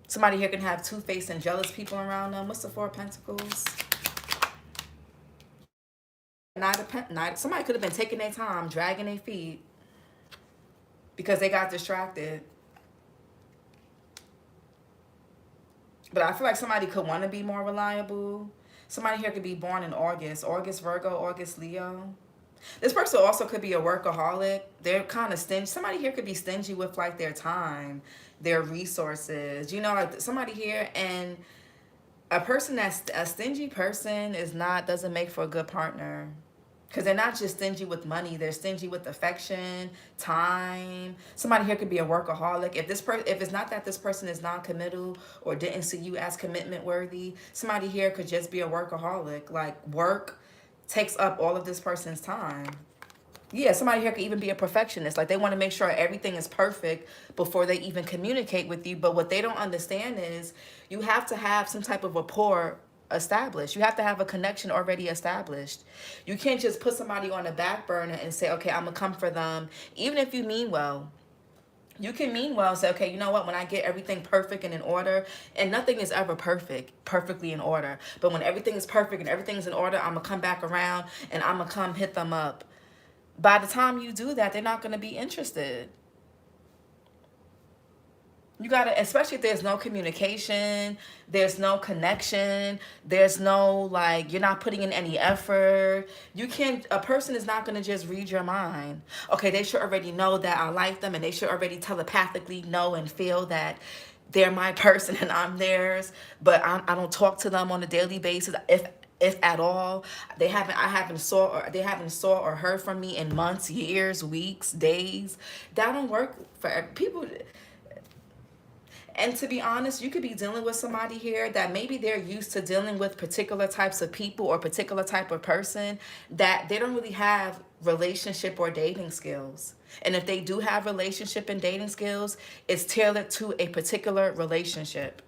Somebody here can have two-faced and jealous people around them. What's the Four of Pentacles? Somebody could have been taking their time, dragging their feet because they got distracted. But I feel like somebody could want to be more reliable. Somebody here could be born in August. August, Virgo, August, Leo. This person also could be a workaholic. They're kind of stingy. Somebody here could be stingy with like their time, their resources. You know, like somebody here, and a person that's a stingy person doesn't make for a good partner. Because they're not just stingy with money. They're stingy with affection, time. Somebody here could be a workaholic. If it's not that this person is non-committal or didn't see you as commitment worthy, somebody here could just be a workaholic. Like, work takes up all of this person's time. Yeah, somebody here could even be a perfectionist. Like, they want to make sure everything is perfect before they even communicate with you. But what they don't understand is you have to have some type of rapport established. You have to have a connection already established. You can't just put somebody on the back burner and say, okay, I'm gonna come for them. Even if you mean well, you can mean well, say, okay, you know what, when I get everything perfect and in order, and nothing is ever perfectly in order, but when everything is perfect and everything's in order, I'm gonna come back around and I'm gonna come hit them up. By the time you do that, they're not gonna be interested. You gotta, especially if there's no communication, there's no connection, there's no, like, you're not putting in any effort. A person is not gonna just read your mind. Okay, they should already know that I like them, and they should already telepathically know and feel that they're my person and I'm theirs, but I don't talk to them on a daily basis. If at all, I haven't saw or heard from me in months, years, weeks, days. That don't work for people. And to be honest, you could be dealing with somebody here that maybe they're used to dealing with particular types of people or particular type of person that they don't really have relationship or dating skills. And if they do have relationship and dating skills, it's tailored to a particular relationship.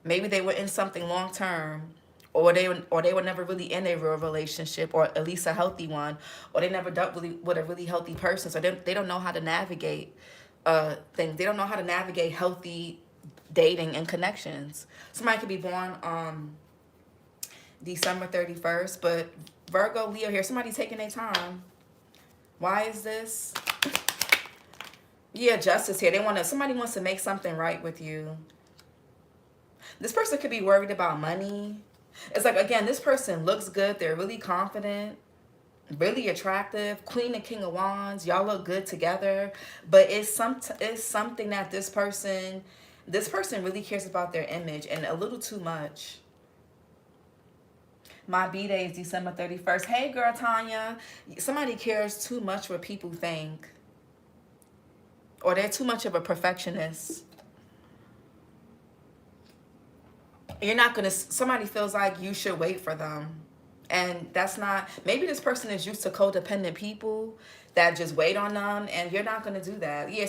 Maybe they were in something long term, or they were never really in a real relationship, or at least a healthy one, or they never dealt with a really healthy person, so they don't know how to navigate things. They don't know how to navigate healthy dating and connections. Somebody could be born on December 31st, but Virgo, Leo here, somebody taking their time. Why is this? Yeah, justice here. Somebody wants to make something right with you. This person could be worried about money. It's like, again, this person looks good. They're really confident, really attractive. Queen and King of Wands. Y'all look good together. But it's something that this person really cares about their image, and a little too much. My B-Day is December 31st. Hey, girl, Tanya. Somebody cares too much what people think. Or they're too much of a perfectionist. Somebody feels like you should wait for them. And that's not, maybe this person is used to codependent people that just wait on them, and you're not going to do that. Yeah,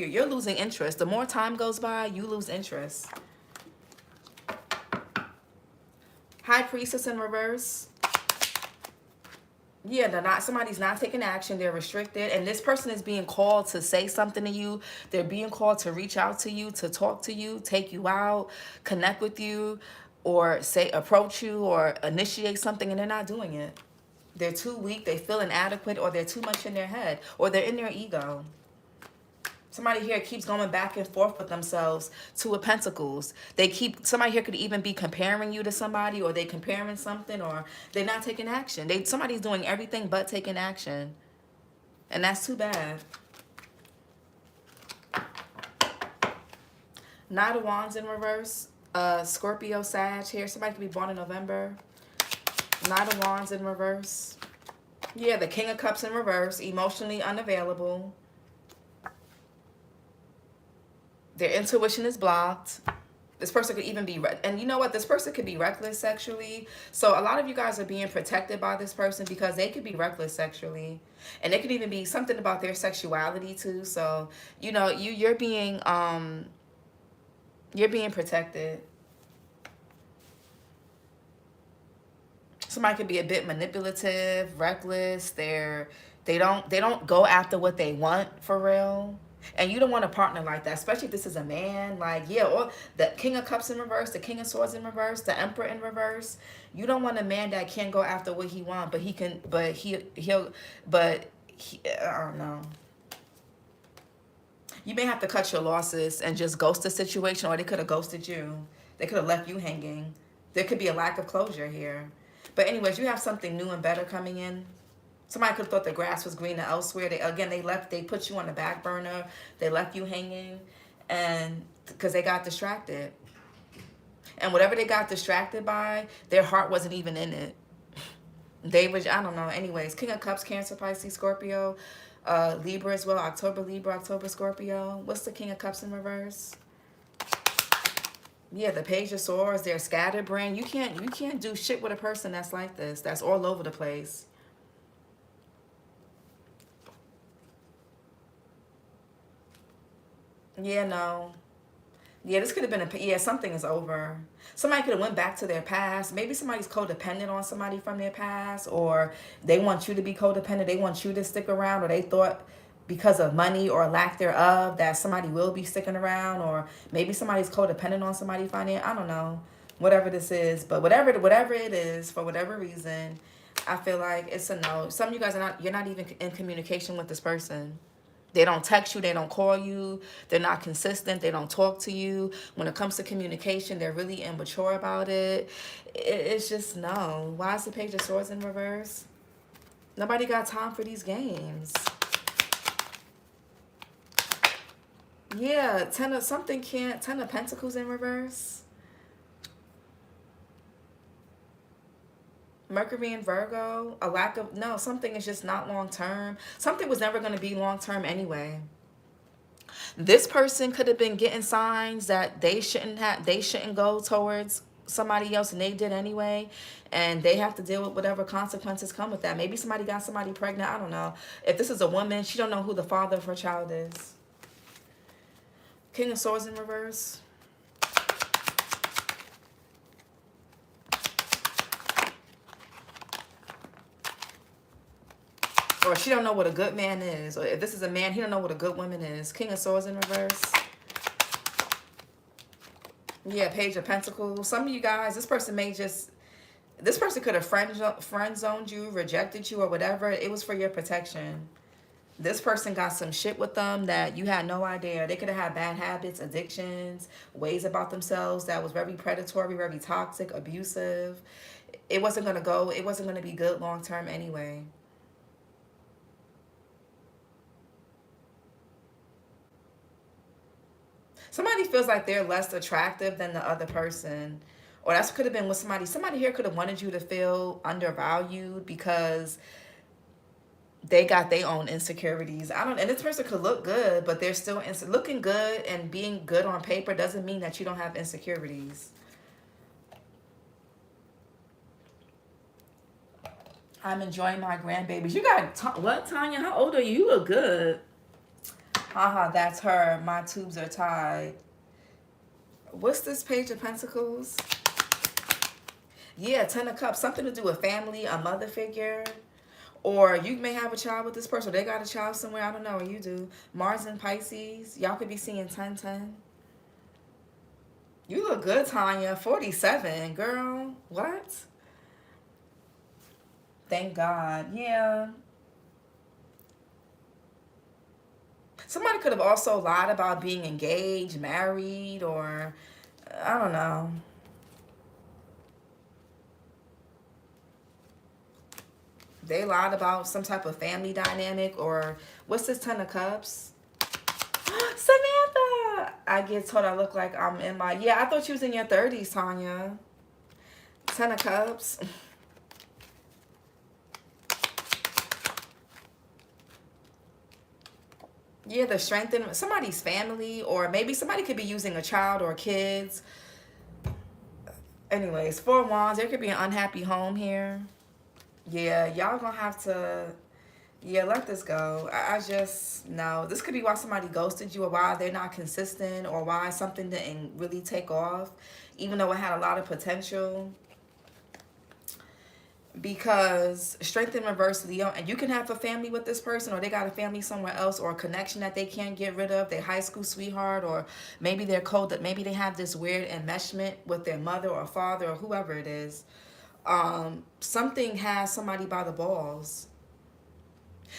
you're losing interest. The more time goes by, you lose interest. High Priestess in reverse. Yeah, somebody's not taking action. They're restricted, and this person is being called to say something to you. They're being called to reach out to you, to talk to you, take you out, connect with you, or approach you, or initiate something, and they're not doing it. They're too weak, they feel inadequate, or they're too much in their head, or they're in their ego. Somebody here keeps going back and forth with themselves. Two of Pentacles. Somebody here could even be comparing you to somebody, or they comparing something, or they're not taking action. Somebody's doing everything but taking action. And that's too bad. Knight of Wands in reverse. Scorpio, Sag here. Somebody could be born in November. Knight of Wands in reverse. Yeah, the King of Cups in reverse. Emotionally unavailable. Their intuition is blocked. This person could even be, and you know what? This person could be reckless sexually. So a lot of you guys are being protected by this person because they could be reckless sexually. And it could even be something about their sexuality too. So, you know, you're being protected. Somebody could be a bit manipulative, reckless. They don't go after what they want for real. And you don't want a partner like that, especially if this is a man. Like, yeah, or the King of Cups in reverse, the King of Swords in reverse, the Emperor in reverse. You don't want a man that can't go after what he wants, but I don't know. You may have to cut your losses and just ghost the situation, or they could have ghosted you. They could have left you hanging. There could be a lack of closure here. But anyways, you have something new and better coming in. Somebody could have thought the grass was greener elsewhere. They put you on the back burner. They left you hanging, and because they got distracted. And whatever they got distracted by, their heart wasn't even in it. They was, I don't know. Anyways, King of Cups, Cancer, Pisces, Scorpio, Libra as well. October, Libra, October, Scorpio. What's the King of Cups in reverse? Yeah, the Page of Swords. They're scatterbrained. You can't do shit with a person that's like this. That's all over the place. Yeah, no. Yeah, this could have been something is over. Somebody could have went back to their past. Maybe somebody's codependent on somebody from their past, or they want you to be codependent. They want you to stick around, or they thought because of money or lack thereof that somebody will be sticking around, or maybe somebody's codependent on somebody I don't know. Whatever this is, but whatever it is, for whatever reason, I feel like it's a no. Some of you guys you're not even in communication with this person. They don't text you. They don't call you. They're not consistent. They don't talk to you. When it comes to communication, they're really immature about it. It's just no. Why is the Page of Swords in reverse? Nobody got time for these games. Yeah, Ten of Pentacles in reverse. Mercury and Virgo, something is just not long term. Something was never going to be long term anyway. This person could have been getting signs that they shouldn't go towards somebody else, and they did anyway, and they have to deal with whatever consequences come with that. Maybe somebody got somebody pregnant. I don't know. If this is a woman, she don't know who the father of her child is. King of Swords in reverse. Or she don't know what a good man is. Or if this is a man, he don't know what a good woman is. King of Swords in reverse. Yeah, Page of Pentacles. Some of you guys, this person could have friend zoned you, rejected you, or whatever. It was for your protection. This person got some shit with them that you had no idea. They could have had bad habits, addictions, ways about themselves that was very predatory, very toxic, abusive. It wasn't going to be good long term anyway. Somebody feels like they're less attractive than the other person. Or that could have been with somebody here could have wanted you to feel undervalued because they got their own insecurities. And this person could look good, but they're still looking good, and being good on paper doesn't mean that you don't have insecurities. I'm enjoying my grandbabies. You got, what, Tanya? How old are you? You look good. Haha, that's her. My tubes are tied. What's this Page of Pentacles? Yeah, Ten of Cups. Something to do with family, a mother figure. Or you may have a child with this person. Or they got a child somewhere. I don't know. Or you do. Mars and Pisces. Y'all could be seeing 10-10. You look good, Tanya. 47. Girl. What? Thank God. Yeah. Somebody could have also lied about being engaged, married, or I don't know. They lied about some type of family dynamic, or what's this Ten of Cups? Samantha! I get told I look like I'm in my, yeah, I thought you was in your 30s, Tanya. Ten of Cups. Yeah, the strength in somebody's family, or maybe somebody could be using a child or kids. Anyways, 4 wands, there could be an unhappy home here. Yeah, y'all gonna have to, yeah, let this go. I just, no. This could be why somebody ghosted you, or why they're not consistent, or why something didn't really take off, even though it had a lot of potential. Because strength in reverse, Leo, and you can have a family with this person, or they got a family somewhere else, or a connection that they can't get rid of, their high school sweetheart, or maybe they're cold, that maybe they have this weird enmeshment with their mother or father or whoever it is. Something has somebody by the balls.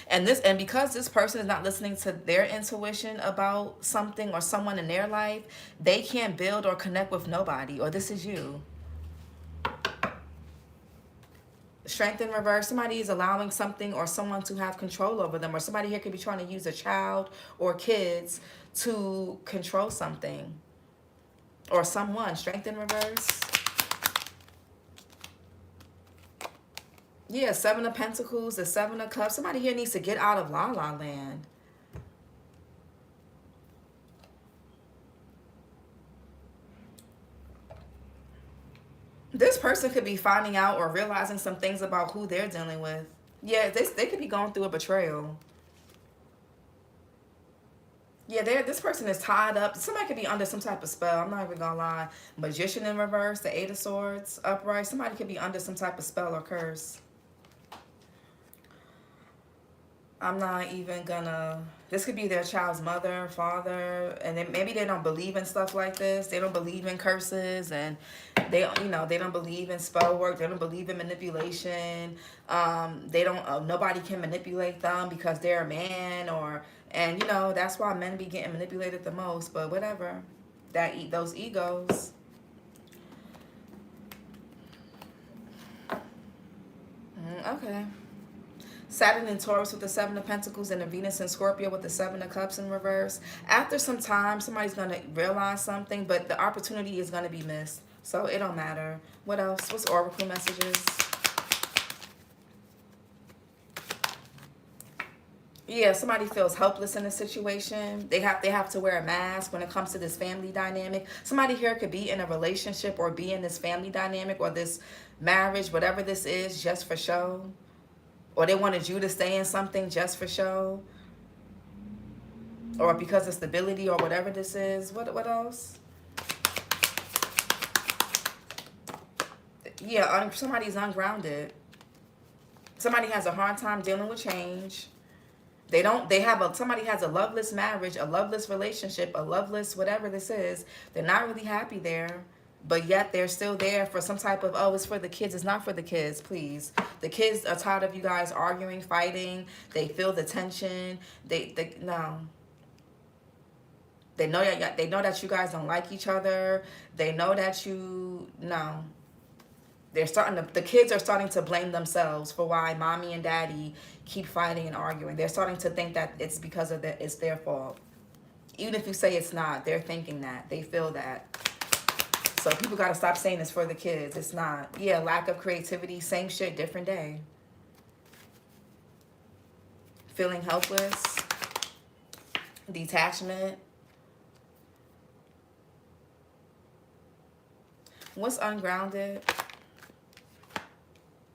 And because this person is not listening to their intuition about something or someone in their life, they can't build or connect with nobody, or this is you. Strength in reverse, somebody is allowing something or someone to have control over them, or somebody here could be trying to use a child or kids to control something or someone. Strength in reverse. Yeah, 7 of Pentacles, the 7 of Cups. Somebody here needs to get out of La La Land. This person could be finding out or realizing some things about who they're dealing with. Yeah, they could be going through a betrayal. Yeah, this person is tied up. Somebody could be under some type of spell. I'm not even gonna lie. Magician in reverse, the 8 of Swords upright. Somebody could be under some type of spell or curse. I'm not even gonna, this could be their child's mother, father, and then maybe they don't believe in stuff like this. They don't believe in curses, and they don't believe in spell work. They don't believe in manipulation. They don't, nobody can manipulate them because they're a man, and that's why men be getting manipulated the most, but whatever. Those egos. Okay. Saturn in Taurus with the 7 of Pentacles, and a Venus in Scorpio with the 7 of Cups in reverse. After some time, somebody's going to realize something, but the opportunity is going to be missed. So it don't matter. What else? What's Oracle messages? Yeah, somebody feels helpless in a situation. They have to wear a mask when it comes to this family dynamic. Somebody here could be in a relationship or be in this family dynamic or this marriage, whatever this is, just for show. Or they wanted you to stay in something just for show. Or because of stability or whatever this is. What else? Yeah, somebody's ungrounded. Somebody has a hard time dealing with change. Somebody has a loveless marriage, a loveless relationship, a loveless whatever this is. They're not really happy there. But yet they're still there for some type of, oh, it's for the kids. It's not for the kids, please. The kids are tired of you guys arguing, fighting. They feel the tension. No. They know that you guys don't like each other. They know that no. The kids are starting to blame themselves for why mommy and daddy keep fighting and arguing. They're starting to think that it's because of it's their fault. Even if you say it's not, they're thinking that. They feel that. So people got to stop saying it's for the kids. It's not. Yeah, lack of creativity. Same shit, different day. Feeling helpless. Detachment. What's ungrounded?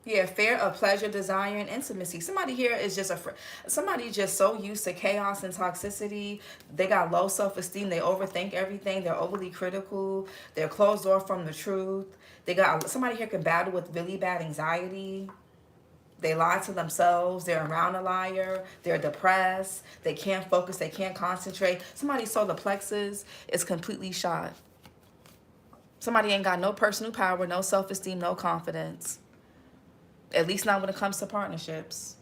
Yeah, fear of pleasure, desire, and intimacy. Somebody here is somebody just so used to chaos and toxicity. They got low self-esteem. They overthink everything. They're overly critical. They're closed off from the truth. Somebody here can battle with really bad anxiety. They lie to themselves. They're around a liar. They're depressed. They can't focus. They can't concentrate. Somebody's solar plexus is completely shot. Somebody ain't got no personal power, no self-esteem, no confidence. At least not when it comes to partnerships.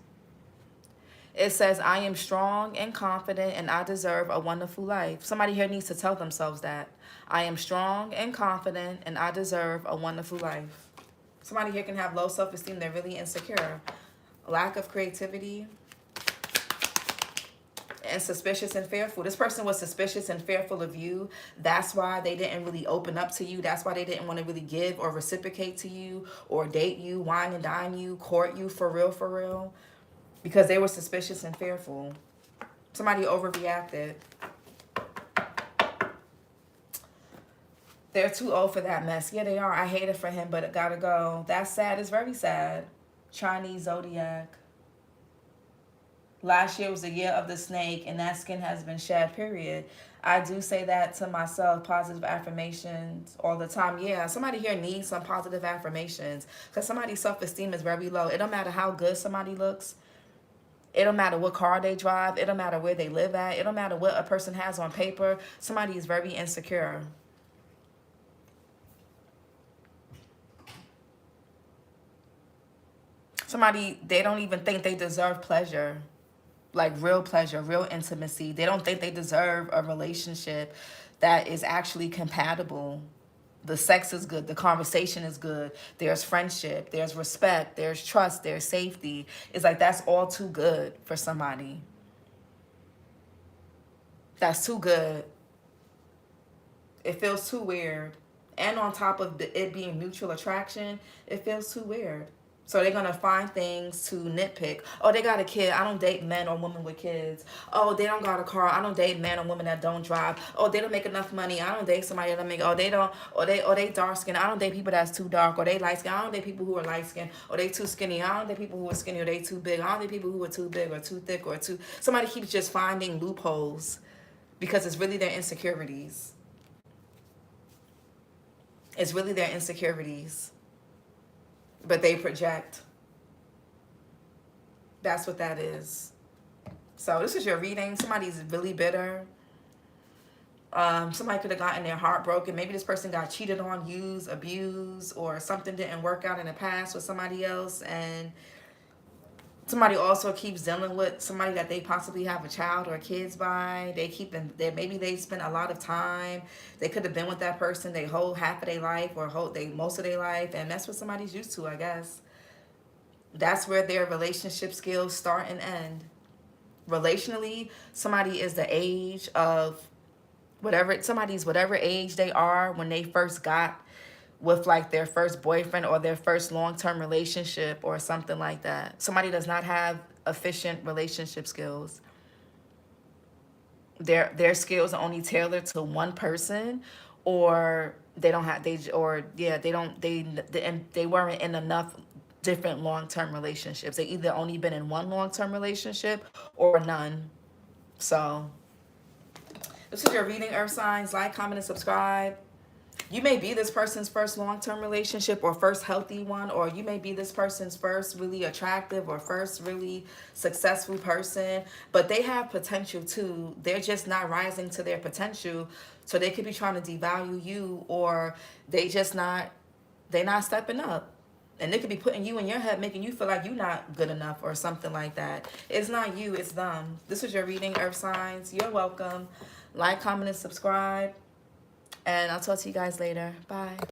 It says, I am strong and confident and I deserve a wonderful life. Somebody here needs to tell themselves that. I am strong and confident and I deserve a wonderful life. Somebody here can have low self-esteem. They're really insecure. Lack of creativity. And suspicious and fearful. This person was suspicious and fearful of you. That's why they didn't really open up to you. That's why they didn't want to really give or reciprocate to you or date you, wine and dine you, court you for real, because they were suspicious and fearful. Somebody overreacted. They're too old for that mess. Yeah, they are. I hate it for him, but it gotta go. That's sad. It's very sad. Chinese zodiac. Last year was the year of the snake, and that skin has been shed, period. I do say that to myself, positive affirmations all the time. Yeah, somebody here needs some positive affirmations because somebody's self-esteem is very low. It don't matter how good somebody looks. It don't matter what car they drive. It don't matter where they live at. It don't matter what a person has on paper. Somebody is very insecure. Somebody, they don't even think they deserve pleasure. Like real pleasure, real intimacy. They don't think they deserve a relationship that is actually compatible. The sex is good. The conversation is good. There's friendship. There's respect. There's trust. There's safety. It's like that's all too good for somebody. That's too good. It feels too weird. And on top of it being mutual attraction, it feels too weird. So they're going to find things to nitpick. Oh, they got a kid. I don't date men or women with kids. Oh, they don't got a car. I don't date men or women that don't drive. Oh, they don't make enough money. I don't date somebody that don't make. Oh, they don't. Or they dark skin. I don't date people that's too dark. Or they light skin. I don't date people who are light skin. Or they too skinny. I don't date people who are skinny. Or they too big. I don't date people who are too big or too thick or too. Somebody keeps just finding loopholes because it's really their insecurities. It's really their insecurities. But they project. That's what that is. So this is your reading. Somebody's really bitter. Somebody could have gotten their heart broken. Maybe this person got cheated on, used, abused, or something didn't work out in the past with somebody else. And somebody also keeps dealing with somebody that they possibly have a child or kids by. Maybe they spent a lot of time. They could have been with that person they whole half of their life or most of their life, and that's what somebody's used to, I guess. That's where their relationship skills start and end. Relationally, somebody is the age of whatever age they are when they first got with like their first boyfriend or their first long-term relationship or something like that. Somebody does not have efficient relationship skills. Their skills are only tailored to one person, or they weren't in enough different long-term relationships. They either only been in one long-term relationship or none. So this is your reading, Earth signs. Like, comment, and subscribe. You may be this person's first long-term relationship or first healthy one, or you may be this person's first really attractive or first really successful person, but they have potential too. They're just not rising to their potential. So they could be trying to devalue you, or they're not stepping up. And they could be putting you in your head, making you feel like you're not good enough or something like that. It's not you, it's them. This is your reading, Earth signs. You're welcome. Like, comment, and subscribe. And I'll talk to you guys later. Bye.